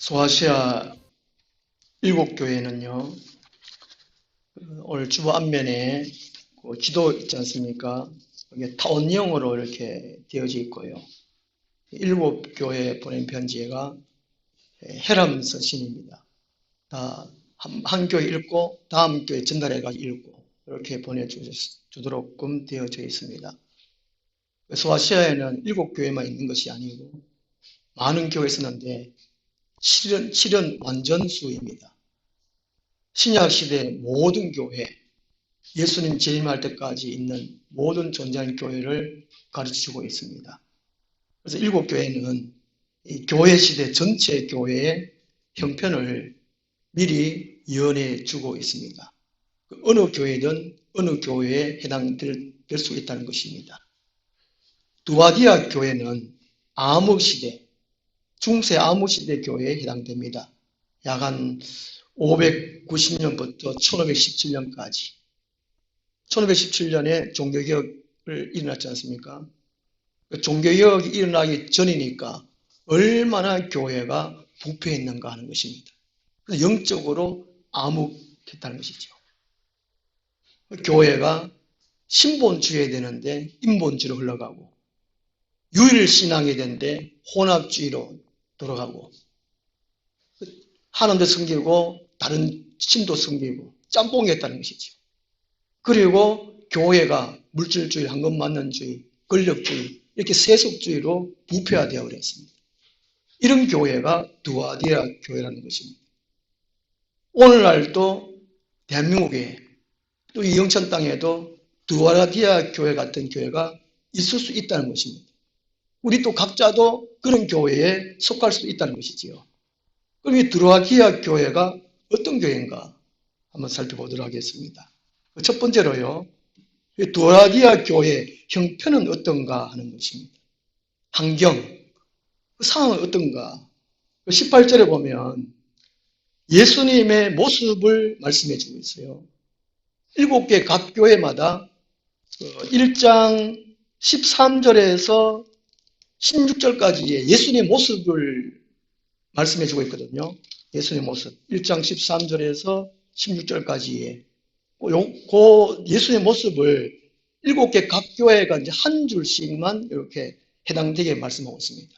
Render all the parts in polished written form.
소아시아 일곱 교회는요, 오늘 주보 앞면에 그 지도 있지 않습니까? 이게 타원형으로 이렇게 되어져 있고요. 일곱 교회에 보낸 편지가 헤람 서신입니다. 다 한 교회 읽고 다음 교회 전달해가지고 읽고 이렇게 보내주도록끔 되어져 있습니다. 소아시아에는 일곱 교회만 있는 것이 아니고 많은 교회 있었는데 실은 완전수입니다. 신약시대 모든 교회, 예수님 재림할 때까지 있는 모든 존재하는 교회를 가르치고 있습니다. 그래서 일곱 교회는 이 교회 시대 전체 교회의 형편을 미리 예언해 주고 있습니다. 어느 교회든 어느 교회에 해당될 수 있다는 것입니다. 두아디아 교회는 암흑시대, 중세 암흑시대 교회에 해당됩니다. 약 한 590년부터 1517년까지 1517년에 종교개혁을 일어났지 않습니까? 종교개혁이 일어나기 전이니까 얼마나 교회가 부패했는가 하는 것입니다. 영적으로 암흑했다는 것이죠. 교회가 신본주의에 되는데 인본주의로 흘러가고 유일신앙이 되는데 혼합주의로 돌아가고 하나님도 섬기고 다른 신도 섬기고 짬뽕이었다는 것이죠. 그리고 교회가 물질주의, 황금만년주의, 권력주의 이렇게 세속주의로 부패화되어 버렸습니다. 이런 교회가 두아디아 교회라는 것입니다. 오늘날도 대한민국에 또 이 영천 땅에도 두아디아 교회 같은 교회가 있을 수 있다는 것입니다. 우리 또 각자도 그런 교회에 속할 수 있다는 것이지요. 그럼 이 두아디아 교회가 어떤 교회인가 한번 살펴보도록 하겠습니다. 첫 번째로요, 두아디아 교회 형편은 어떤가 하는 것입니다. 환경, 그 상황은 어떤가. 18절에 보면 예수님의 모습을 말씀해 주고 있어요. 7개 각 교회마다 1장 13절에서 16절까지의 예수님의 모습을 말씀해 주고 있거든요. 예수님의 모습. 1장 13절에서 16절까지의 그 예수님의 모습을 7개 각 교회가 이제 한 줄씩만 이렇게 해당되게 말씀하고 있습니다.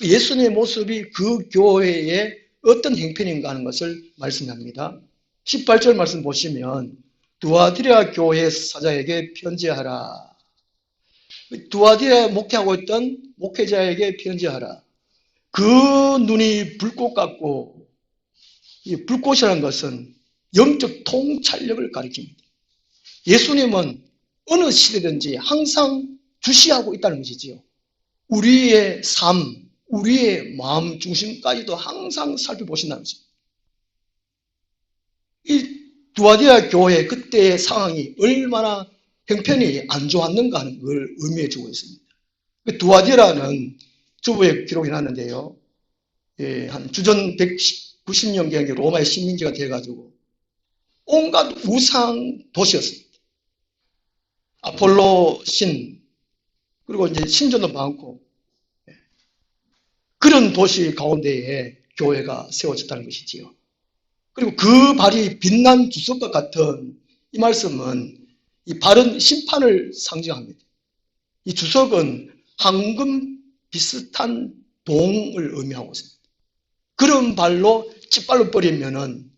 예수님의 모습이 그 교회의 어떤 형편인가 하는 것을 말씀합니다. 18절 말씀 보시면 두아디라 교회 사자에게 편지하라. 두아디라 목회하고 있던 목회자에게 편지하라. 그 눈이 불꽃 같고, 이 불꽃이라는 것은 영적 통찰력을 가리킵니다. 예수님은 어느 시대든지 항상 주시하고 있다는 것이지요. 우리의 삶, 우리의 마음 중심까지도 항상 살펴보신다는 것입니다. 이 두아디아 교회 그때의 상황이 얼마나 형편이 안 좋았는가 하는 걸 의미해 주고 있습니다. 두아디아라는 주보에 기록이 났는데요. 한 주전 190년경에 로마의 식민지가 돼가지고 온갖 우상 도시였습니다. 아폴로 신, 그리고 이제 신전도 많고, 그런 도시 가운데에 교회가 세워졌다는 것이지요. 그리고 그 발이 빛난 주석과 같은 이 말씀은 이 바른 심판을 상징합니다. 이 주석은 황금 비슷한 동을 의미하고 있습니다. 그런 발로 짓발로 버리면은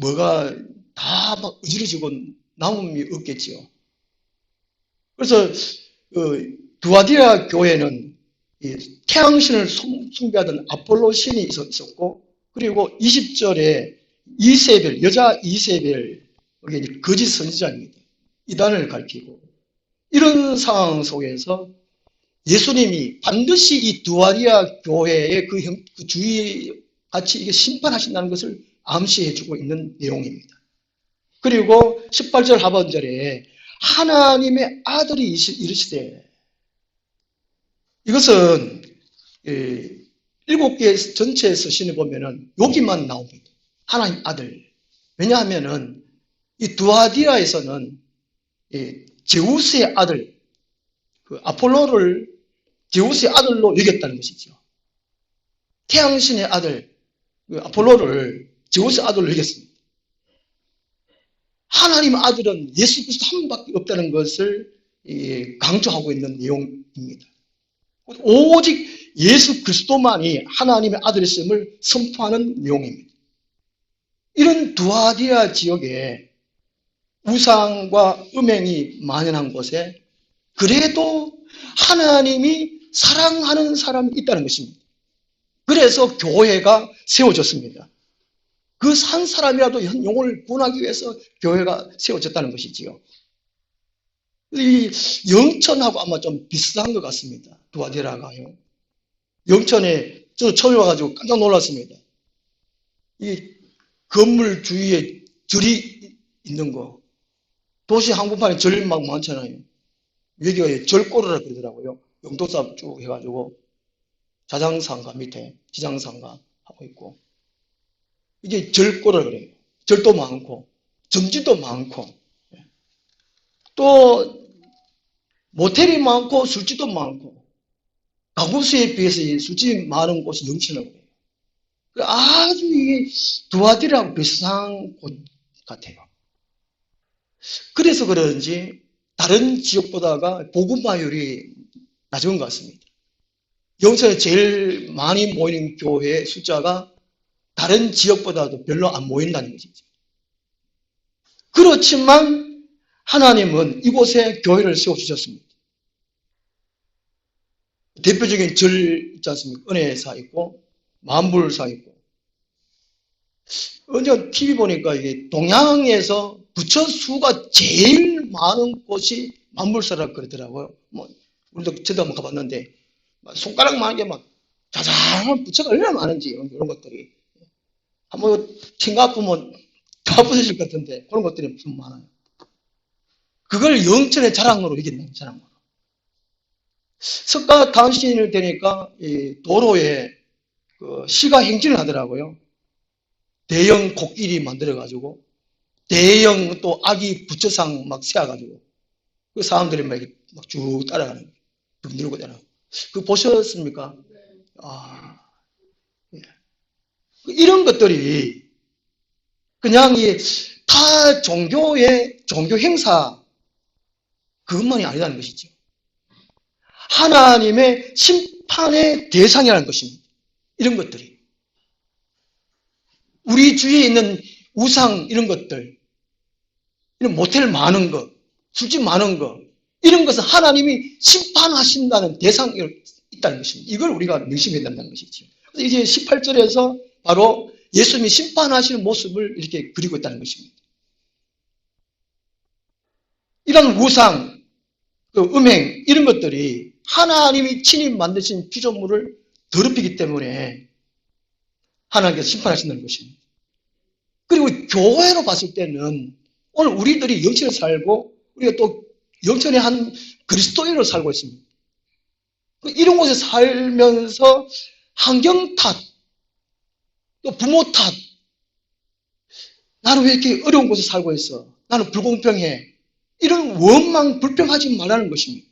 뭐가 다 막 으지러지고 남음이 없겠지요. 그래서 두아디아 교회는 태양신을 숭배하던 아폴로 신이 있었고, 그리고 20절에 이세벨, 여자 이세벨, 거짓 선지자입니다. 이단을 가리키고, 이런 상황 속에서 예수님이 반드시 이 두아디아 교회의 그 주의 같이 이게 심판하신다는 것을 암시해 주고 있는 내용입니다. 그리고 18절 하반절에 하나님의 아들이 이르시되, 이것은 7개 전체 서신에 보면은 여기만 나옵니다. 하나님 아들. 왜냐하면은 이 두아디아에서는 제우스의 아들, 그 아폴로를 제우스의 아들로 여겼다는 것이죠. 태양신의 아들, 아폴로를 제우스 아들로 여겼습니다. 하나님 아들은 예수 그리스도 한 분밖에 없다는 것을 강조하고 있는 내용입니다. 오직 예수 그리스도만이 하나님의 아들이심을 선포하는 내용입니다. 이런 두아디아 지역에 우상과 음행이 만연한 곳에 그래도 하나님이 사랑하는 사람이 있다는 것입니다. 그래서 교회가 세워졌습니다. 그 산 사람이라도 영혼을 구원하기 위해서 교회가 세워졌다는 것이지요. 이 영천하고 아마 좀 비슷한 것 같습니다. 두아디라가요. 영천에 저도 처음에 와가지고 깜짝 놀랐습니다. 이 건물 주위에 절이 있는 거. 도시 한복판에 절 막 많잖아요. 여기가 절꼬르라 그러더라고요. 영도사 쭉 해가지고 자장상가 밑에 지장상가 하고 있고. 이게 절꼬르라 그래요. 절도 많고 점집도 많고 또 모텔이 많고 술집도 많고 가구수에 비해서 술집이 많은 곳이 영천이라고 해요. 아주 이게 두아디라하고 비슷한 곳 같아요. 그래서 그런지 다른 지역보다가 복음화율이 낮은 것 같습니다. 영천에 제일 많이 모이는 교회의 숫자가 다른 지역보다도 별로 안 모인다는 것이죠. 그렇지만 하나님은 이곳에 교회를 세워주셨습니다. 대표적인 절 있지 않습니까? 은혜사 있고 만불사 있고. 언제 TV 보니까 이게 동양에서 부처 수가 제일 많은 곳이 만불사라고 그러더라고요. 뭐 우리도 저도 한번 가봤는데 손가락만한 게 막 자잘한 부처가 얼마나 많은지 이런 것들이 한번 생각 보면 다 부서질 것 같은데 그런 것들이 좀 많아요. 그걸 영천의 자랑으로 이겼네요. 자랑으로. 석가 단신일 되니까 이 도로에 그 시가 행진을 하더라고요. 대형 코끼리 만들어가지고 대형 또 아기 부처상 막 세워가지고 그 사람들이 막 쭉 따라가는 거예요. 쭉 누르고 따라가고. 그거 보셨습니까? 예. 이런 것들이 그냥 이 타 종교의 종교 행사 그것만이 아니라는 것이죠. 하나님의 심판의 대상이라는 것입니다. 이런 것들이. 우리 주위에 있는 우상 이런 것들, 이런 모텔 많은 것, 술집 많은 것, 이런 것은 하나님이 심판하신다는 대상이 있다는 것입니다. 이걸 우리가 명심해야 된다는 것이죠. 그래서 이제 18절에서 바로 예수님이 심판하시는 모습을 이렇게 그리고 있다는 것입니다. 이런 우상, 음행, 이런 것들이 하나님이 친히 만드신 피조물을 더럽히기 때문에 하나님께서 심판하신다는 것입니다. 그리고 교회로 봤을 때는 오늘 우리들이 영천에 살고 우리가 또 영천에 한 그리스도인으로 살고 있습니다. 이런 곳에 살면서 환경 탓, 또 부모 탓, 나는 왜 이렇게 어려운 곳에 살고 있어? 나는 불공평해. 이런 원망, 불평하지 말라는 것입니다.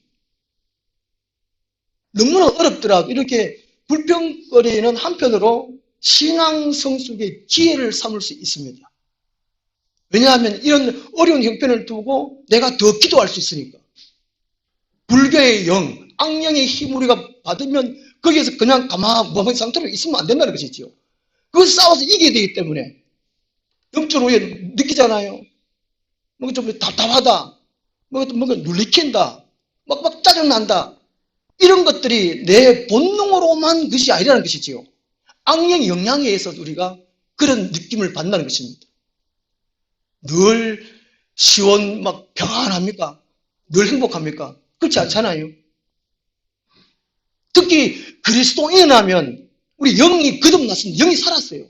너무나 어렵더라도 이렇게 불평거리는 한편으로 신앙 성숙의 기회를 삼을 수 있습니다. 왜냐하면 이런 어려운 형편을 두고 내가 더 기도할 수 있으니까. 불교의 영, 악령의 힘 우리가 받으면 거기에서 그냥 가만히 상태로 있으면 안 된다는 것이지요. 그거 싸워서 이겨야 되기 때문에 영적으로 느끼잖아요. 뭔가 좀 답답하다. 뭔가 눌리킨다. 막 짜증난다. 이런 것들이 내 본능으로만 것이 아니라는 것이지요. 악령의 영향에 의해서 우리가 그런 느낌을 받는다는 것입니다. 늘 평안합니까? 늘 행복합니까? 그렇지 않잖아요. 특히 그리스도인이라면 우리 영이 거듭났습니다. 영이 살았어요.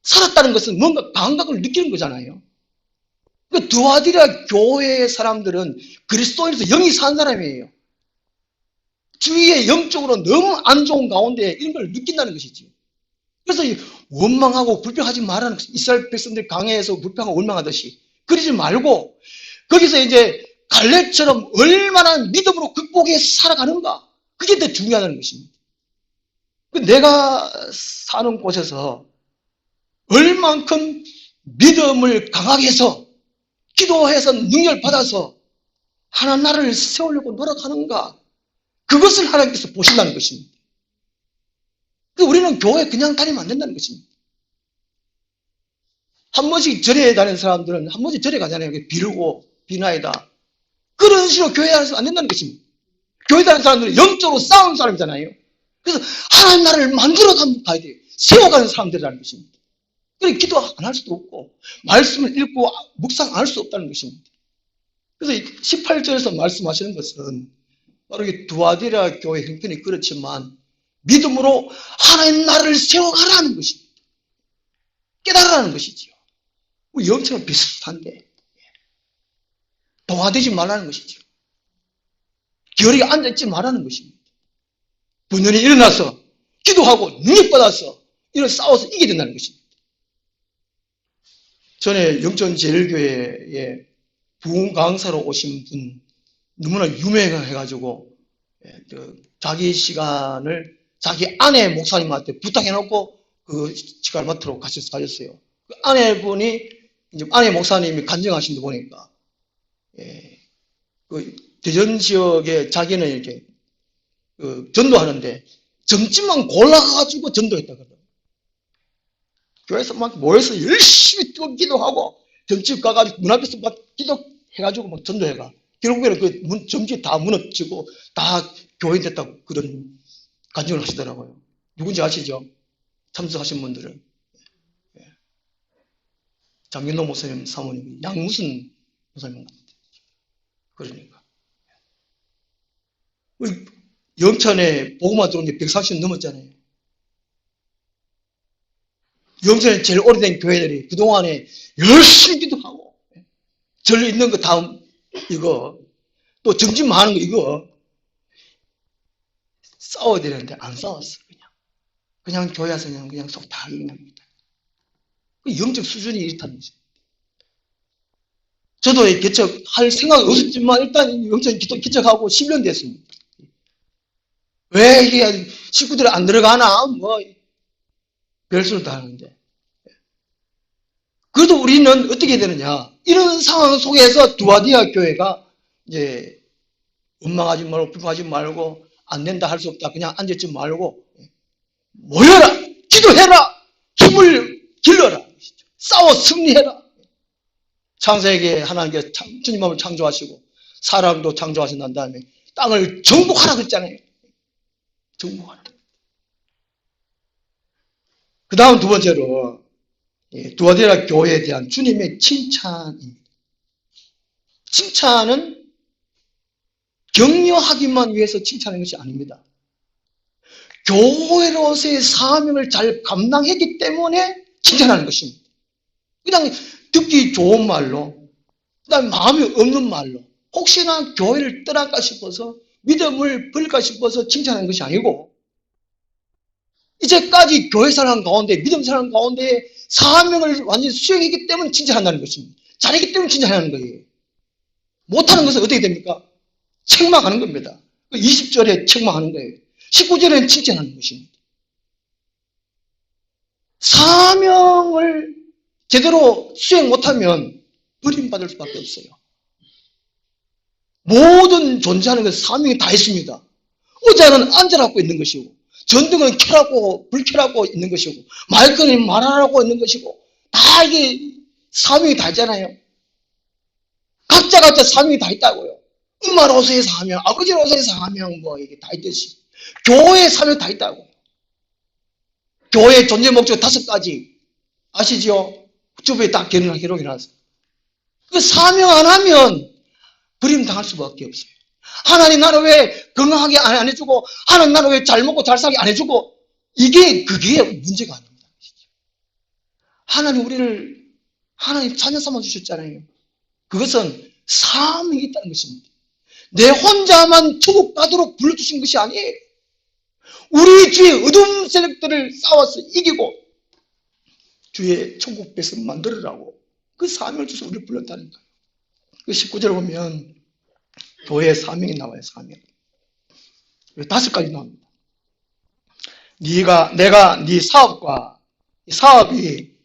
살았다는 것은 뭔가 감각을 느끼는 거잖아요. 그 두아디라 교회의 사람들은 그리스도인에서 영이 산 사람이에요. 주위에 영적으로 너무 안 좋은 가운데 이런 걸 느낀다는 것이죠. 그래서 원망하고 불평하지 말라는 것이 이스라엘 백성들이 강해해서 불평하고 원망하듯이 그러지 말고 거기서 이제 갈렙처럼 얼마나 믿음으로 극복해 살아가는가 그게 더 중요하다는 것입니다. 내가 사는 곳에서 얼만큼 믿음을 강하게 해서 기도해서 능력을 받아서 하나님 나라를 세우려고 노력하는가, 그것을 하나님께서 보신다는 것입니다. 우리는 교회 그냥 다니면 안 된다는 것입니다. 한 번씩 절에 다니는 사람들은 한 번씩 절에 가잖아요. 비르고 비나이다, 그런 식으로 교회 다니면 안 된다는 것입니다. 교회 다니는 사람들은 영적으로 싸우는 사람이잖아요. 그래서 하나님 나라를 만들어가는 가야 돼요. 세워가는 사람들이라는 것입니다. 그래 기도 안 할 수도 없고 말씀을 읽고 묵상 안 할 수 없다는 것입니다. 그래서 18절에서 말씀하시는 것은 바로 이 두아디라 교회 형편이 그렇지만 믿음으로 하나님 나라를 세워가라는 것입니다. 깨달으라는 것이지요. 우리 영처럼 비슷한데 동화되지 말라는 것이죠. 기어리게 앉아있지 말라는 것입니다. 분연히 일어나서 기도하고 능력받아서 이런 싸워서 이겨야 된다는 것입니다. 전에 영천제일교회에 부흥 강사로 오신 분 너무나 유명해가지고 자기 시간을 자기 아내 목사님한테 부탁해놓고 그 시간을 맡도록 가셨어요. 그 아내분이 이제 아내 목사님이 간증하신 데 보니까 그 대전 지역에 자기는 이렇게 전도하는데 점집만 골라가지고 전도했다 그러더라고요. 교회에서 막 모여서 열심히 기도하고 점집 가가지고 문 앞에서 막 기도해가지고 막 전도해가. 결국에는 그 점집 다 무너지고 다 교인 됐다고 그런 간증을 하시더라고요. 누군지 아시죠? 참석하신 분들은. 장윤호 목사님 사모님, 양무순 목사님 같은데. 그러니까. 영천에 보고만 들어온 게 140년 넘었잖아요. 영천에 제일 오래된 교회들이 그동안에 열심히 기도하고, 절 있는 거 다음, 이거, 또 점집 많은 거, 이거, 싸워야 되는데 안 싸웠어, 그냥. 그냥 교회 와서 그냥 속 다 이깁니다. 그 영적 수준이 이렇다는 거죠. 저도 개척할 생각이 없었지만 일단 영천 개척하고 10년 됐습니다. 왜 이게 식구들이 안 들어가나? 뭐, 별소리 다 하는데. 그래도 우리는 어떻게 되느냐? 이런 상황 속에서 두아디아 교회가 이제 원망하지 말고 불평하지 말고 안 된다 할 수 없다. 그냥 앉았지 말고 모여라! 기도해라! 힘을 길러라! 싸워 승리해라! 창세기에 하나님께서 주님을 창조하시고 사람도 창조하신 난 다음에 땅을 정복하라 그랬잖아요. 정복하라. 그 다음 두 번째로 두아디라 교회에 대한 주님의 칭찬입니다. 칭찬은 격려하기만 위해서 칭찬하는 것이 아닙니다. 교회로서의 사명을 잘 감당했기 때문에 칭찬하는 것입니다. 그냥 듣기 좋은 말로, 그다음에 마음이 없는 말로, 혹시나 교회를 떠날까 싶어서 믿음을 버릴까 싶어서 칭찬하는 것이 아니고, 이제까지 교회 사람 가운데, 믿음 사람 가운데 사명을 완전히 수행했기 때문에 칭찬한다는 것입니다. 잘했기 때문에 칭찬하는 거예요. 못하는 것은 어떻게 됩니까? 책망하는 겁니다. 20절에 책망하는 거예요. 19절에는 칭찬하는 것입니다. 사명을 제대로 수행 못하면 버림받을 수밖에 없어요. 모든 존재하는 것은 사명이 다 있습니다. 의자는 앉으라고 있는 것이고, 전등은 켜라고, 불 켜라고 있는 것이고, 마이크는 말하라고 있는 것이고, 다 이게 사명이 다 있잖아요. 각자 사명이 다 있다고요. 엄마로서의 사명, 아버지로서의 사명, 뭐, 이게 다 있듯이. 교회의 사명이 다 있다고요. 교회의 존재 목적 5가지. 아시죠? 주부에 딱 기록이 나서. 그 사명 안 하면 버림당할 수밖에 없어요. 하나님 나를 왜 건강하게 안 해주고, 하나님 나를 왜 잘 먹고 잘 살게 안 해주고, 그게 문제가 아닙니다. 하나님 우리를, 하나님 자녀 삼아 주셨잖아요. 그것은 사명이 있다는 것입니다. 내 혼자만 천국 가도록 불러주신 것이 아니에요. 우리 주의 어둠 세력들을 싸워서 이기고, 주의 천국 백성 만들으라고 그 사명을 주셔서 우리를 불렀다는 거예요. 그 19절에 보면 교회의 사명이 나와요. 사명. 5가지 나옵니다. 내가 네 사업과 이 사업이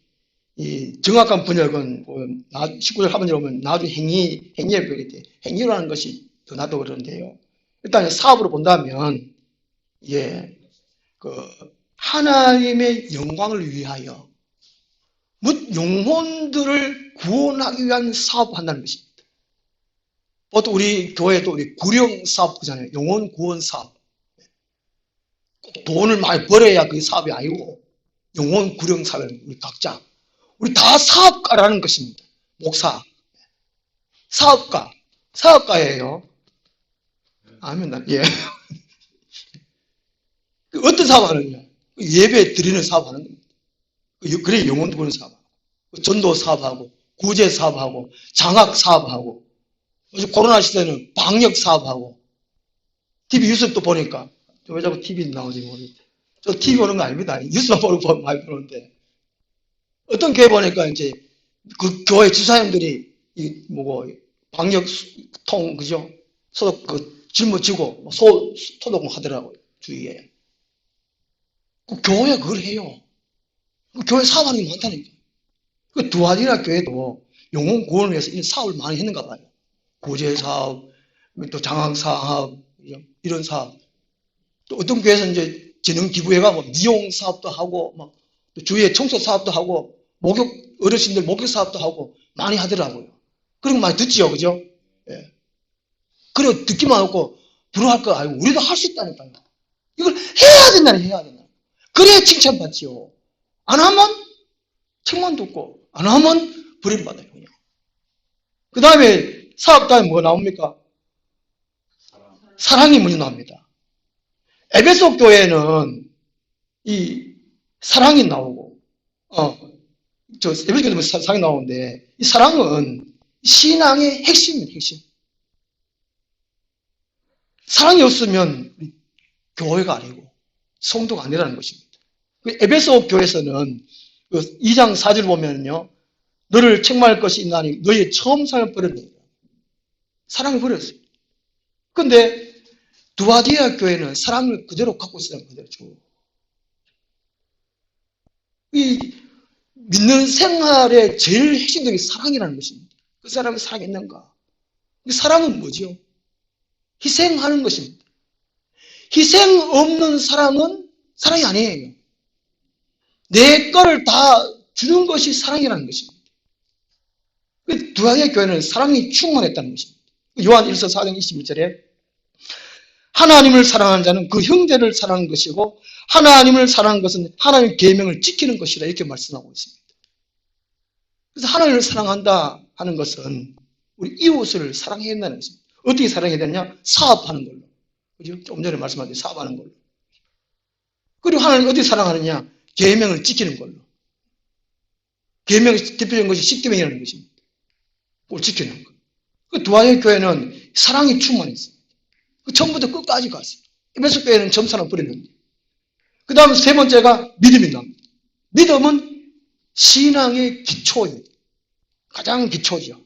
이 정확한 번역은 19절 하반절 보면 나중에 행위의 벽이 돼. 행위라는 것이 더 낫다고 그러는데요. 일단 사업으로 본다면 예, 그 하나님의 영광을 위하여 묻 영혼들을 구원하기 위한 사업을 한다는 것입니다. 보통 우리 교회도 우리 구령 사업 그잖아요. 영혼 구원 사업. 돈을 많이 벌어야 그게 사업이 아니고 영혼 구령 사업은 우리 각자 우리 다 사업가라는 것입니다. 목사 사업가예요. 아멘. 예. 어떤 사업하느냐? 예배 드리는 사업하는 겁니다. 그래 영혼 구원 사업, 전도 사업하고 구제 사업하고 장학 사업하고 코로나 시대는 방역 사업하고 TV 뉴스도 보니까 왜 자꾸 TV 나오지 모르겠어요. 저 TV 보는 거 아닙니다. 뉴스만 보고 많이 보는데 어떤 교회 보니까 이제 그 교회 주사님들이 이 뭐고 방역통 그죠? 소독 그 짊어지고 소독 하더라고요 주위에. 그 교회 그걸 해요. 그 교회 사업하는 게 많다니까. 그 두아디라 교회도 영혼 구원을 위해서 이런 사업을 많이 했는가 봐요. 구제 사업, 또 장학 사업 이런 사업. 또 어떤 교회에서 이제 재능 기부회가 뭐 미용 사업도 하고 막 또 주위에 청소 사업도 하고 목욕 어르신들 목욕 사업도 하고 많이 하더라고요. 그런 거 많이 듣지요, 그죠? 예. 그래 듣기만 하고 부러워할 거 아니고 우리도 할 수 있다니까요. 이걸 해야 된다. 그래야 칭찬받지요. 안 하면 책만 듣고 안 하면 버림받아요. 그냥. 그 다음에 사업 다음에 뭐가 나옵니까? 사랑이 먼저 나옵니다. 에베소 교회는 이 사랑이 나오고, 에베소 교회는 사랑이 나오는데, 이 사랑은 신앙의 핵심입니다, 핵심. 사랑이 없으면 교회가 아니고, 성도가 아니라는 것입니다. 에베소 교회에서는 2장 4절 보면요, 너를 책망할 것이 있나니 너의 처음 사랑을 버렸네. 사랑을 버렸어요. 근데 두아디아 교회는 사랑을 그대로 갖고 있어요. 그대로 쭉. 이 믿는 생활의 제일 핵심적인 사랑이라는 것입니다. 그 사람이 사랑했는가? 그 사랑은 뭐죠? 희생하는 것입니다. 희생 없는 사랑은 사랑이 아니에요. 내 거를 다 주는 것이 사랑이라는 것입니다. 두아디아 교회는 사랑이 충만했다는 것입니다. 요한 1서 4장 21절에 하나님을 사랑하는 자는 그 형제를 사랑하는 것이고 하나님을 사랑하는 것은 하나님의 계명을 지키는 것이라 이렇게 말씀하고 있습니다. 그래서 하나님을 사랑한다 하는 것은 우리 이웃을 사랑해야 된다는 것입니다. 어떻게 사랑해야 되느냐? 사업하는 걸로. 그죠? 좀 전에 말씀하신 사업하는 걸로. 그리고 하나님 어떻게 사랑하느냐? 계명을 지키는 걸로. 계명의 대표적인 것이 십계명이라는 것입니다. 그걸 지키는 것. 그 두아디아 교회는 사랑이 충만했어요. 그 처음부터 끝까지 갔어요. 에베소 교회는 점사는 버렸는데. 그 다음 세 번째가 믿음이 나옵니다. 믿음은 신앙의 기초입니다. 가장 기초죠.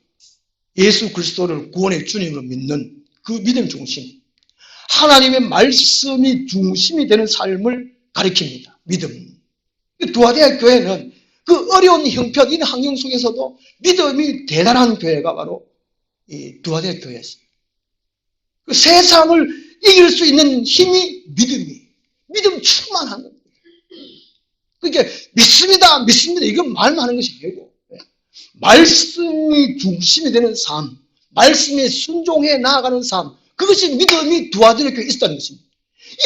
예수 그리스도를 구원의 주님으로 믿는 그 믿음 중심. 하나님의 말씀이 중심이 되는 삶을 가리킵니다. 믿음. 두아디아 교회는 그 어려운 형편, 이 환경 속에서도 믿음이 대단한 교회가 바로 이 두아디아 교회였어요. 그 세상을 이길 수 있는 힘이 믿음이. 믿음 충만한 겁니다. 그러니까 믿습니다. 이건 말만 하는 것이 아니고 말씀이 중심이 되는 삶, 말씀에 순종해 나아가는 삶, 그것이 믿음이 두아디아 교회에 있었다는 것입니다.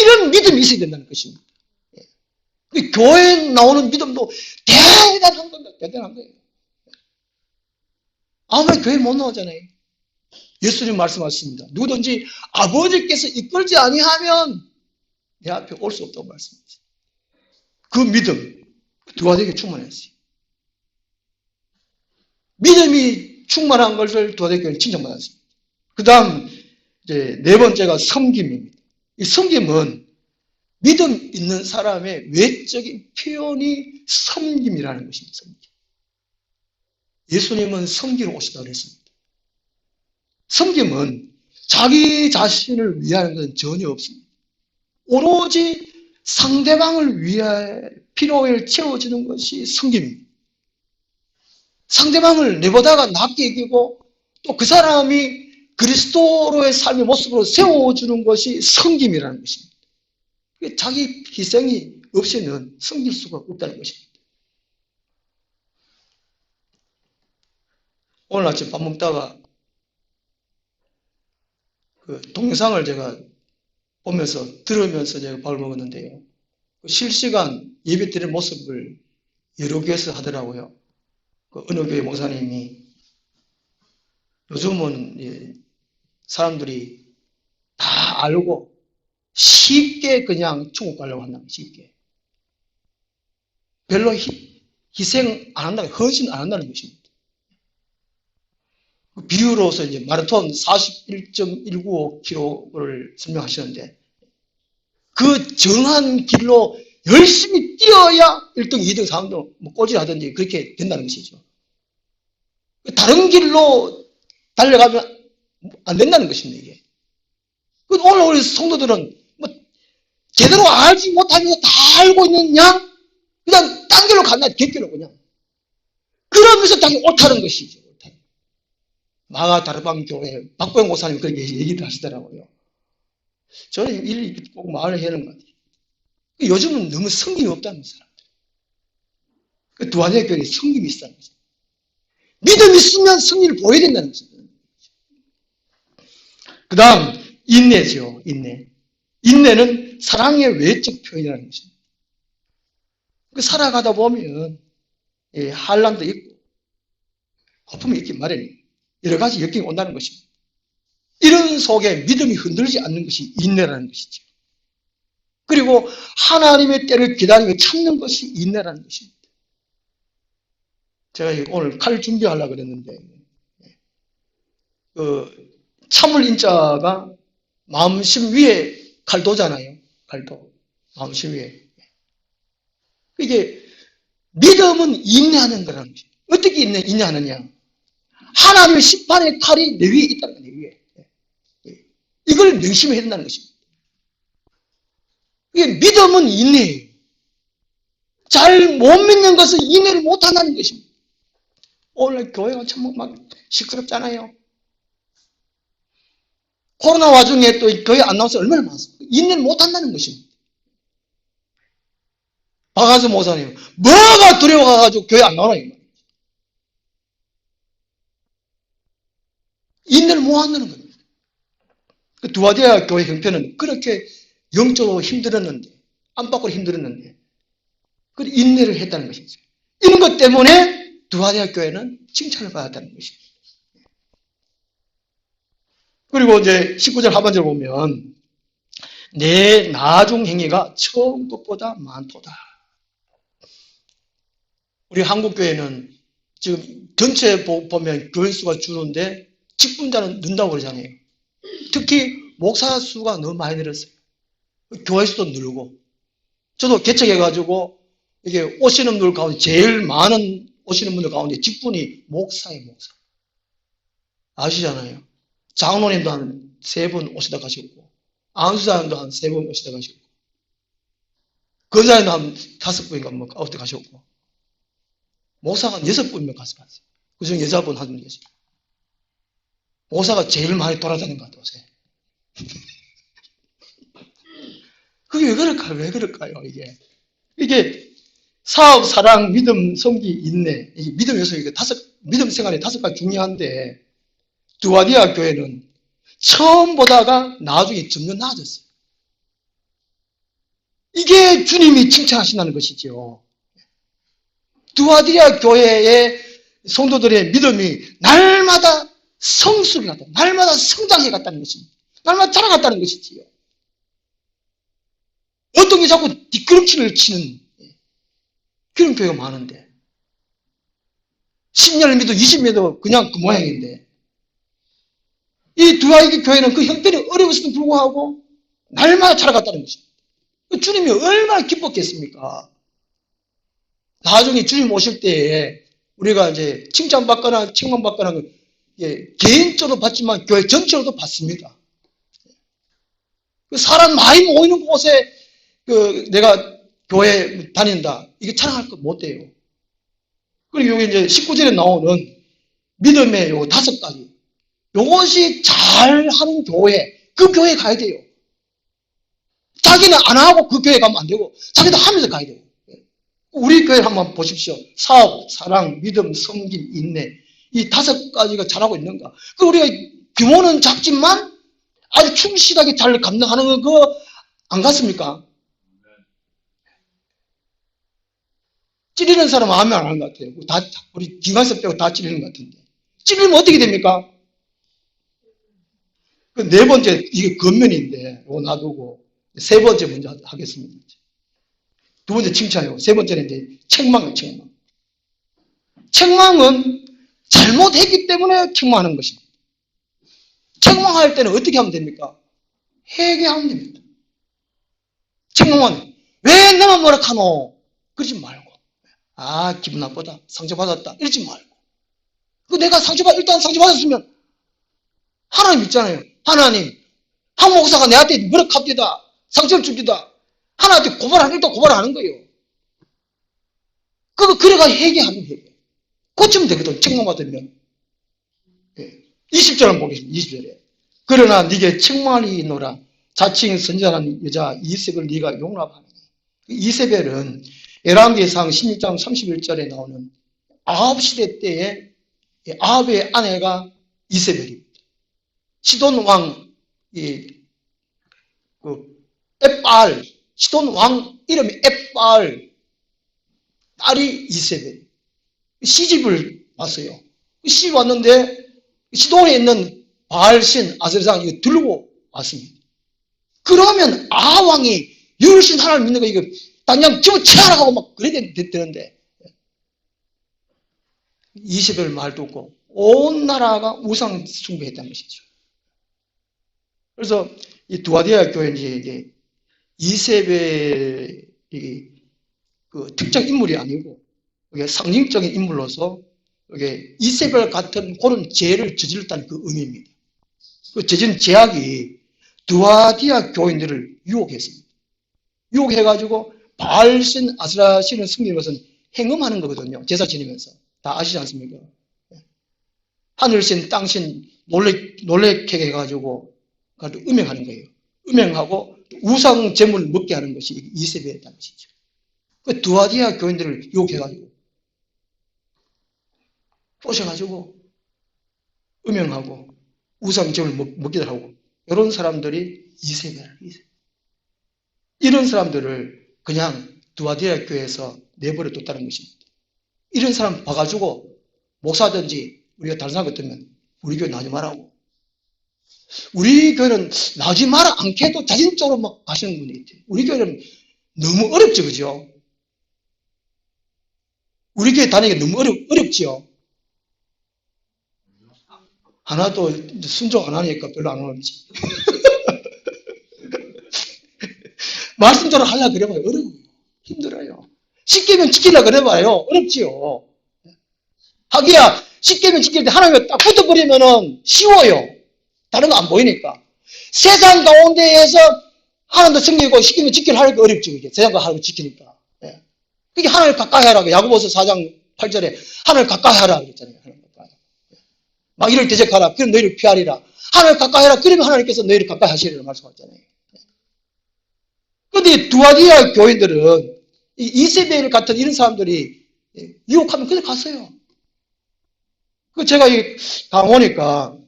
이런 믿음이 있어야 된다는 것입니다. 교회에 나오는 믿음도 대단한 겁니다. 대단한 거예요. 아무리 교회 못 나오잖아요. 예수님 말씀하십니다. 누구든지 아버지께서 이끌지 아니하면 내 앞에 올 수 없다고 말씀하셨어요. 그 믿음, 두아디아에게 충만했어요. 믿음이 충만한 것을 두아디아 교회는 칭찬받았습니다. 그 다음, 이제 네 번째가 섬김입니다. 이 섬김은 믿음 있는 사람의 외적인 표현이 섬김이라는 것입니다. 섬김. 예수님은 섬기러 오시다고 했습니다. 섬김은 자기 자신을 위하는 것은 전혀 없습니다. 오로지 상대방을 위해 필요를 채워주는 것이 섬김입니다. 상대방을 내보다가 낮게 여기고 또 그 사람이 그리스도로의 삶의 모습으로 세워주는 것이 섬김이라는 것입니다. 자기 희생이 없이는 섬길 수가 없다는 것입니다. 오늘 아침 밥 먹다가 그 동영상을 제가 보면서 들으면서 제가 밥을 먹었는데요. 실시간 예배 드리는 모습을 여러 교회에서 하더라고요. 그 어느 교회 목사님이 요즘은 사람들이 다 알고 쉽게 그냥 천국 가려고 한다는 쉽게. 별로 희생 안 한다는, 헌신 안 한다는 것입니다. 그 비유로서 이제 마라톤 41.195km를 설명하시는데 그 정한 길로 열심히 뛰어야 1등, 2등, 3등 뭐 꼴찌하든지 그렇게 된다는 것이죠. 다른 길로 달려가면 안 된다는 것입니다, 이게. 오늘 우리 성도들은 뭐 제대로 알지 못하면서 다 알고 있는 양 그냥 딴 길로 간다, 객길로 그냥. 그러면서 자기 옳다는 것이죠. 마가다르방 교회 박보영 목사님 그렇게 얘기를 하시더라고요. 저는 일일이 꼭 말을 해야 하는 것 같아요. 요즘은 너무 성김이 없다는 사람들. 그 두한의 교회에 성김이 있다는 거죠. 믿음 있으면 승리를 보여야 된다는 거죠. 그 다음 인내죠. 인내. 인내는 사랑의 외적 표현이라는 것입니다. 살아가다 보면 한란도 있고 거품이 있기 마련이에요. 여러 가지 역경이 온다는 것입니다. 이런 속에 믿음이 흔들리지 않는 것이 인내라는 것이죠. 그리고 하나님의 때를 기다리며 참는 것이 인내라는 것입니다. 제가 오늘 칼 준비하려고 그랬는데 참을 인자가 마음심 위에 칼도잖아요. 칼도. 마음심 위에. 이게 믿음은 인내하는 거라는 것입니다. 어떻게 인내하느냐. 하나님의 심판의 칼이 내 위에 있다는 거예요. 내 위에. 이걸 명심해야 된다는 것입니다. 이게 믿음은 인내예요. 잘 못 믿는 것은 인내를 못한다는 것입니다. 오늘 교회가 참 막 시끄럽잖아요. 코로나 와중에 또 교회 안 나와서 얼마나 많습니까? 인내를 못한다는 것입니다. 박하수 목사님, 뭐가 두려워가지고 교회 안 나오나, 이거. 인내를 못 한다는 겁니다. 그 두아디아 교회 형편은 그렇게 영적으로 힘들었는데, 안팎으로 힘들었는데, 그 인내를 했다는 것이죠. 이런 것 때문에 두아디아 교회는 칭찬을 받았다는 것입니다. 그리고 이제 19절 하반절 보면, 내 나중 행위가 처음 것보다 많도다. 우리 한국교회는 지금 전체 보면 교인 수가 줄는데 직분자는 는다고 그러잖아요. 특히 목사 수가 너무 많이 늘었어요. 교회 수도 늘고. 저도 개척해가지고 이게 오시는 분들 가운데 제일 많은 오시는 분들 가운데 직분이 목사예요, 목사. 아시잖아요. 장로님도 한 3분 오시다 가시고, 안수사님도 한 3분 오시다 가시고, 권사님도 한 5분인가 뭐 오시다 가셨고, 목사가 한 6분이면 가서 봤어요. 그중에 여자분 한 분 계세요. 목사가 제일 많이 돌아다니는 것 같아요, 요새. 그게 왜 그럴까요? 왜 그럴까요, 이게? 이게 사업, 사랑, 믿음, 섬기, 인내. 이 믿음 요소, 이게 믿음 생활에 5가지 중요한데, 두아디아 교회는 처음 보다가 나중에 점점 나아졌어요. 이게 주님이 칭찬하신다는 것이죠. 두아디아 교회의 성도들의 믿음이 날마다 성숙해 갔다, 날마다 성장해 갔다는 것입니다. 날마다 자라갔다는 것이지요. 어떤 게 자꾸 뒷걸음질을 치는 그런 교회가 많은데 10년을 믿어 20년도 그냥 그 모양인데 이 두아디아 교회는 그 형편이 어려웠음에도 불구하고 날마다 자라갔다는 것입니다. 주님이 얼마나 기뻤겠습니까? 나중에 주님 오실 때에 우리가 이제 칭찬받거나 책망받거나 개인적으로 받지만 교회 전체로도 받습니다. 사람 많이 모이는 곳에 내가 교회 다닌다. 이게 자랑할 거 못 돼요. 그리고 여기 이제 19절에 나오는 믿음의 요 5가지. 요것이 잘하는 교회, 그 교회 가야 돼요. 자기는 안 하고 그 교회 가면 안 되고, 자기도 하면서 가야 돼요. 우리 교회 한번 보십시오. 사업, 사랑, 믿음, 섬김, 인내. 이 5가지가 잘하고 있는가. 그 우리가 규모는 작지만 아주 충실하게 잘 감당하는 거 안 같습니까? 찌르는 사람은 아무 말 안 하는 것 같아요. 우리 김한섭 빼고 다 찌르는 것 같은데. 찌르면 어떻게 됩니까? 그 4번째, 이게 겉면인데, 이거 놔두고, 3번째 먼저 하겠습니다. 2번째 칭찬이고, 3번째는 이제 책망이에요, 책망. 책망은 잘못했기 때문에 책망하는 것입니다. 책망할 때는 어떻게 하면 됩니까? 회개하면 됩니다. 책망은, 왜 너만 뭐라 카노? 그러지 말고. 아, 기분 나쁘다. 상처받았다. 이러지 말고. 내가 일단 상처받았으면, 하나님 있잖아요. 하나님, 한 목사가 내한테 뭐라 갑디다. 상처를 줍니다. 하나님한테 일단 고발하는 거예요. 그래가 회개하면 회개. 고치면 되거든, 책망받으면. 20절 한번 보겠습니다, 20절에. 그러나 네게 책망이 있노라. 자칭 선지자라는 여자 이세벨을 네가 용납하느니. 이세벨은 열왕기상 16장 31절에 나오는 아합 시대 때에 아합의 아내가 이세벨입니다. 시돈 왕, 에빨, 시돈 왕 이름이 에빨, 딸이 이세벨. 시집을 왔어요. 시집 왔는데 시돈에 있는 바알신 아세라상 이거 들고 왔습니다. 그러면 아왕이 유일신 하나님을 믿는 거 이거 당장 집어치우라고 하고 막 그래야 되는데 이세벨 말 듣고 온 나라가 우상 숭배했다는 것이죠. 그래서 이 두아디아 교회 이제 이세벨이 그 특정 인물이 아니고 이게 상징적인 인물로서 이게 이세벨 같은 그런 죄를 저질렀다는 그 의미입니다. 그 저지른 죄악이 두아디아 교인들을 유혹했습니다. 유혹해가지고 바알신 아스라신을 섬기는 것은 행음하는 거거든요. 제사 지내면서 다 아시지 않습니까? 하늘신, 땅신 놀래게 해가지고 음행하는 거예요. 음행하고 우상 제물을 먹게 하는 것이 이세벨이었다는 것이죠. 그 두아디아 교인들을 유혹해가지고 꼬셔가지고 음행하고 우상 제물을 먹기도 하고 이런 사람들이 이세벨. 이런 사람들을 그냥 두아디아 교회에서 내버려 뒀다는 것입니다. 이런 사람 봐가지고 목사든지 우리가 다른 사람 같으면 우리 교회 나오지 말라고. 우리 교회는 나오지 마라 않게도 자진적으로 막 가시는 분이 있대요. 우리 교회는 너무 어렵죠, 그죠? 우리 교회 다니기 너무 어렵지요. 하나도 순종 안 하니까 별로 안 어렵지. 말씀대로 하려고 그래봐요. 어려워요. 힘들어요. 10계명 지키려고 그래봐요. 어렵지요. 하기야 10계명 지킬 때 하나님과 딱 붙어버리면은 쉬워요. 다른 거 안 보이니까. 세상 가운데에서 하나님도 섬기고 10계명 지키려 하니까 어렵죠. 이게 세상과 하나님 지키니까. 예. 그게 하나님을 가까이 하라고. 야고보서 4장 8절에 하나님을 가까이 하라 그랬잖아요. 하나님 가까이. 막 이를 대적하라. 그럼 너희를 피하리라. 하나님을 가까이 하라. 그러면 하나님께서 너희를 가까이 하시리라고 말씀하셨잖아요. 그런데 두아디아 교인들은 이세벨 같은 이런 사람들이 유혹하면 그냥 갔어요. 제가 가보니까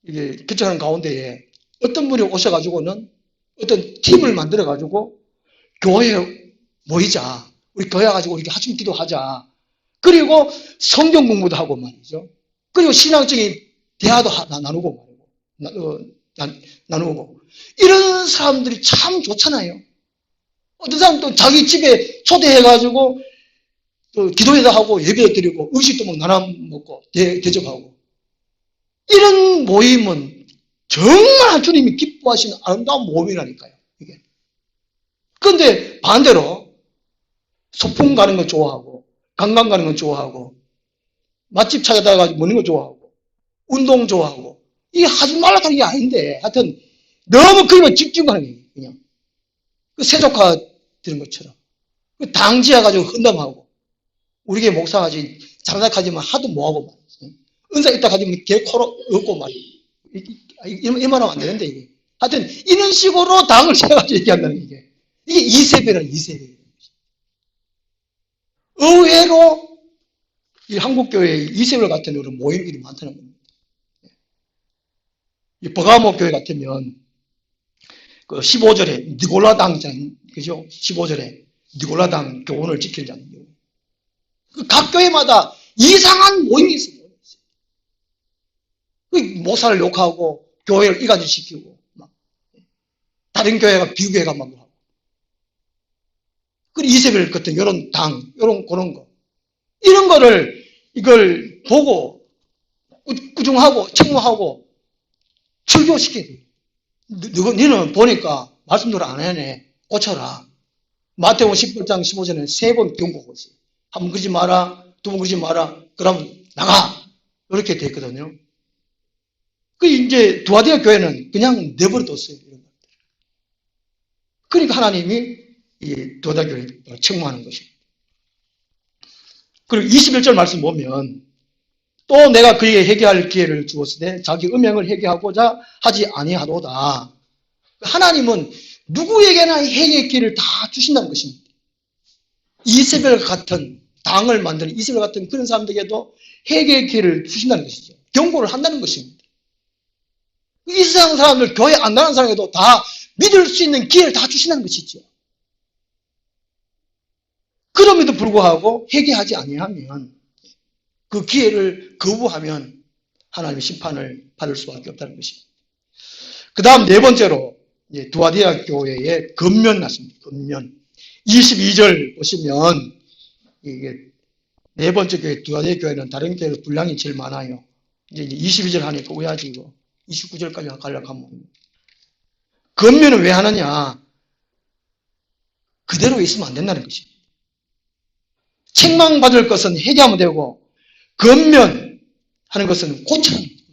이게 개척하는 가운데에 어떤 분이 오셔가지고는 어떤 팀을 만들어가지고 교회에 모이자. 우리 교회 가지고 이렇게 하중 기도하자. 그리고 성경 공부도 하고 말이죠. 그리고 신앙적인 대화도 나누고 나누고. 이런 사람들이 참 좋잖아요. 어떤 사람 또 자기 집에 초대해가지고 또 기도회도 하고 예배도 드리고 음식도 막 나눠 먹고 대접하고. 이런 모임은 정말 주님이 기뻐하시는 아름다운 모임이라니까요. 이게. 그런데 반대로 소풍 가는 거 좋아하고 관광 가는 거 좋아하고 맛집 찾아다가 먹는 거 좋아하고 운동 좋아하고 이게 하지 말라는 게 아닌데 하여튼 너무 그에만 집중하는 거예요. 그냥 그 세족화 되는 것처럼 그 당지해 가지고 헌담하고 우리 교회 목사가 장사하지만 하도 뭐하고 말이지. 은사 있다 가지면 개 코로 얻고 말이지. 이만하면 안 되는데, 이게. 하여튼, 이런 식으로 당을 세워가지고 얘기한다는 게. 이게 이세배라는 이세배. 의외로 이 한국교회에 이세벨 같은 이런 모이는 일이 많다는 겁니다. 이 버가모 교회 같으면 그 15절에 니골라당, 그죠? 15절에 니골라당 교훈을 지키자는 거예요. 각 교회마다 이상한 모임이 있어요. 목사를 욕하고 교회를 이간질 시키고 막 다른 교회가 비교회가 막 하고. 그 이세벨 같은 이런 당, 이런 그런 거. 이런 거를 이걸 보고 꾸중하고 청구하고 출교시켜야 돼. 너는 보니까 말씀대로 안 해네. 고쳐라. 마태복음 18장 15절에 3번 경고하고 있어요. 한 번 그러지 마라, 2번 그러지 마라, 그럼 나가. 이렇게 돼 있거든요. 그 이제 두아디아 교회는 그냥 내버려뒀어요. 그러니까 하나님이 이 두아디아 교회를 책망하는 것입니다. 그리고 21절 말씀 보면 또 내가 그에게 회개할 기회를 주었을 때 자기 음행을 회개하고자 하지 아니하도다. 하나님은 누구에게나 회개의 기회를 다 주신다는 것입니다. 이세벨 같은 당을 만드는 이세벨 같은 그런 사람들에게도 회개의 기회를 주신다는 것이죠. 경고를 한다는 것입니다. 이 세상 사람들, 교회 안 나가는 사람에게도 다 믿을 수 있는 기회를 다 주신다는 것이죠. 그럼에도 불구하고 회개하지 아니하면 그 기회를 거부하면 하나님의 심판을 받을 수밖에 없다는 것입니다. 그 다음 네 번째로 두아디아 교회의 근면 났습니다. 근면. 22절 보시면 이게 네 번째 교회 두아디아 교회는 다른 교회로 분량이 제일 많아요. 이제 22절 하니까 오해하지 이거. 29절까지 가려고 하면. 근면은 왜 하느냐? 그대로 있으면 안 된다는 것입니다. 책망받을 것은 회개하면 되고 근면하는 것은 고쳐야 합니다.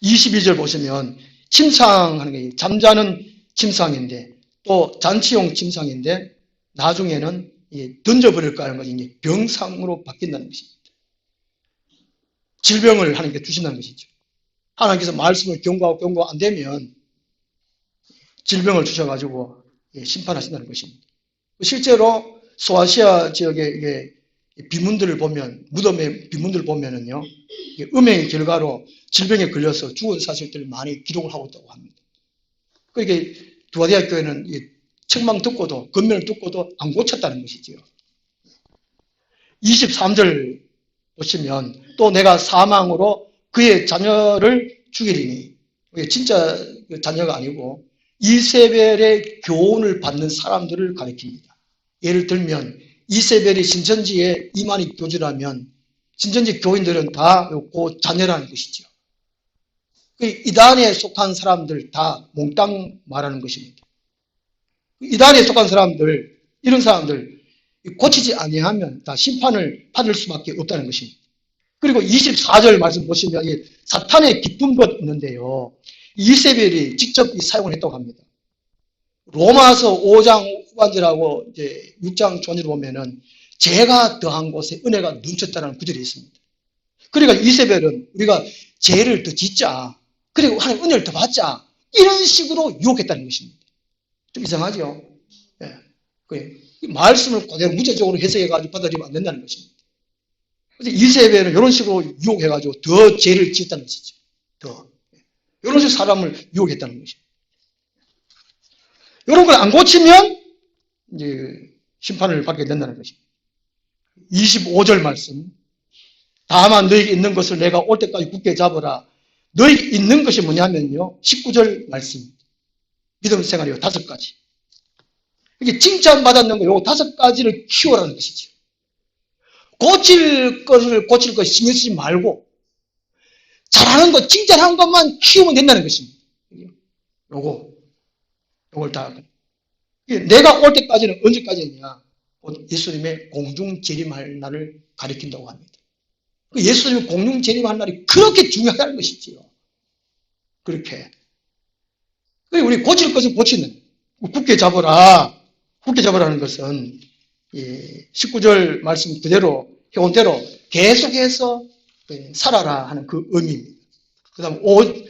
22절 보시면 침상하는 게 잠자는 침상인데 또 잔치용 침상인데 나중에는 던져버릴까 하는 것이 병상으로 바뀐다는 것입니다. 질병을 하나님께 주신다는 것이죠. 하나님께서 말씀을 경고하고 안 되면 질병을 주셔가지고 심판하신다는 것입니다. 실제로 소아시아 지역의 비문들을 보면, 무덤의 비문들을 보면은요, 음행의 결과로 질병에 걸려서 죽은 사실들을 많이 기록을 하고 있다고 합니다. 그러니까 두아디아 교회는 책망 듣고도, 권면을 듣고도 안 고쳤다는 것이지요. 23절 보시면 또 내가 사망으로 그의 자녀를 죽이리니, 이게 진짜 자녀가 아니고 이세벨의 교훈을 받는 사람들을 가리킵니다. 예를 들면 이세벨이 신천지에 이만희 교주라면 신천지 교인들은 다 그 자녀라는 것이죠. 이단에 속한 사람들 다 몽땅 말하는 것입니다. 이단에 속한 사람들, 이런 사람들 고치지 아니하면 다 심판을 받을 수밖에 없다는 것입니다. 그리고 24절 말씀 보시면 사탄의 깊은 것 있는데요. 이세벨이 직접 사용을 했다고 합니다. 로마서 5장 후반절하고 이제 6장 전을 보면은 죄가 더한 곳에 은혜가 넘쳤다는 구절이 있습니다. 그러니까 이세벨은 우리가 죄를 더 짓자, 그리고 하나님 은혜를 더 받자, 이런 식으로 유혹했다는 것입니다. 좀 이상하죠? 예. 말씀을 그대로 무죄적으로 해석해가지고 받아들이면 안 된다는 것입니다. 그래서 이세벨은 이런 식으로 유혹해가지고 더 죄를 짓다는 것이죠. 더. 이런 식으로 사람을 유혹했다는 것입니다. 이런 걸 안 고치면 이제 심판을 받게 된다는 것입니다. 25절 말씀. 다만 너에게 있는 것을 내가 올 때까지 굳게 잡으라. 너에게 있는 것이 뭐냐면요. 19절 말씀. 믿음 생활이요. 5가지. 이게 칭찬받았는 거, 요 5가지를 키워라는 것이죠. 고칠 것 신경 쓰지 말고, 잘하는 것, 칭찬하는 것만 키우면 된다는 것입니다. 요걸 다. 내가 올 때까지는 언제까지냐? 예수님의 공중 재림할 날을 가리킨다고 합니다. 예수님의 공중 재림할 날이 그렇게 중요하다는 것이지요. 그렇게. 우리 고칠 것은 고치는. 굳게 잡으라. 굳게 잡으라는 것은 19절 말씀 그대로 해온 대로 계속해서 살아라 하는 그 의미입니다. 그 다음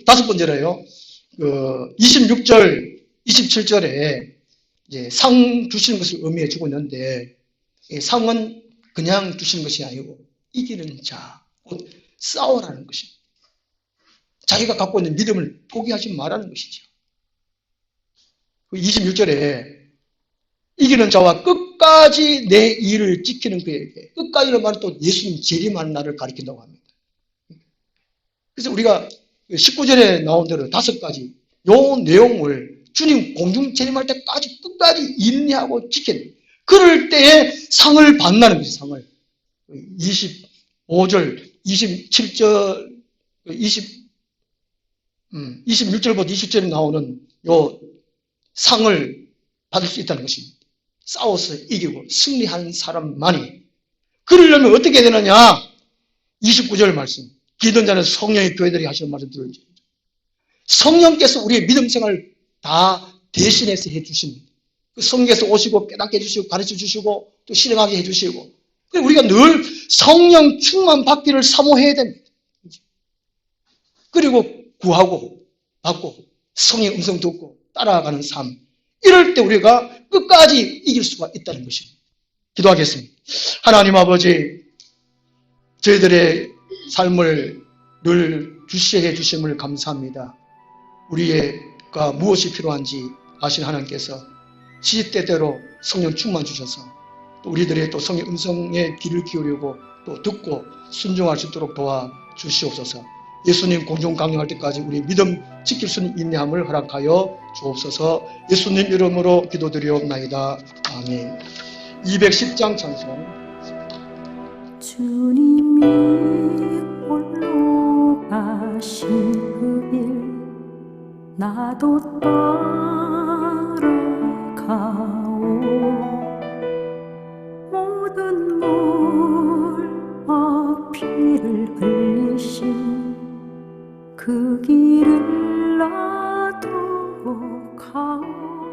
다섯 번째로요. 26절, 27절에 이제 상 주시는 것을 의미해 주고 있는데 상은 그냥 주시는 것이 아니고 이기는 자, 곧 싸우라는 것입니다. 자기가 갖고 있는 믿음을 포기하지 말라는 것이죠. 26절에 이기는 자와 끝까지 내 일을 지키는 그에게, 끝까지는 말은 또 예수님 재림하는 날을 가리킨다고 합니다. 그래서 우리가 19절에 나온 대로 5가지 요 내용을 주님 공중 재림할 때까지 끝까지 인내하고 지키는, 그럴 때에 상을 받는다는 것이, 상을. 25절, 27절, 26절부터 27절에 나오는 요 상을 받을 수 있다는 것입니다. 싸워서 이기고 승리한 사람만이. 그러려면 어떻게 해야 되느냐? 29절 말씀. 기도한 자는 성령의 교회들이 하시는 말씀 들어야죠. 성령께서 우리의 믿음 생활을 다 대신해서 해주십니다. 그 성령께서 오시고 깨닫게 해주시고 가르쳐 주시고 또 실행하게 해주시고, 그리고 우리가 늘 성령 충만 받기를 사모해야 됩니다. 그리고 구하고 받고 성령의 음성 듣고 따라가는 삶, 이럴 때 우리가 끝까지 이길 수가 있다는 것입니다. 기도하겠습니다. 하나님 아버지, 저희들의 삶을 늘 주시해 주심을 감사합니다. 우리가 무엇이 필요한지 아신 하나님께서 시대대로 성령 충만 주셔서 또 우리들의 또 성령 음성에 귀를 기울이고 또 듣고 순종할 수 있도록 도와 주시옵소서. 예수님 공중 강림할 때까지 우리 믿음 지킬 수 있는 인내함을 허락하여 주옵소서. 예수님 이름으로 기도드리옵나이다. 아멘. 210장 찬송. 주님이 홀로 가신 그 길 나도 따라가오. 모든 물과 피를 흘리신 그 길을 나도 가오.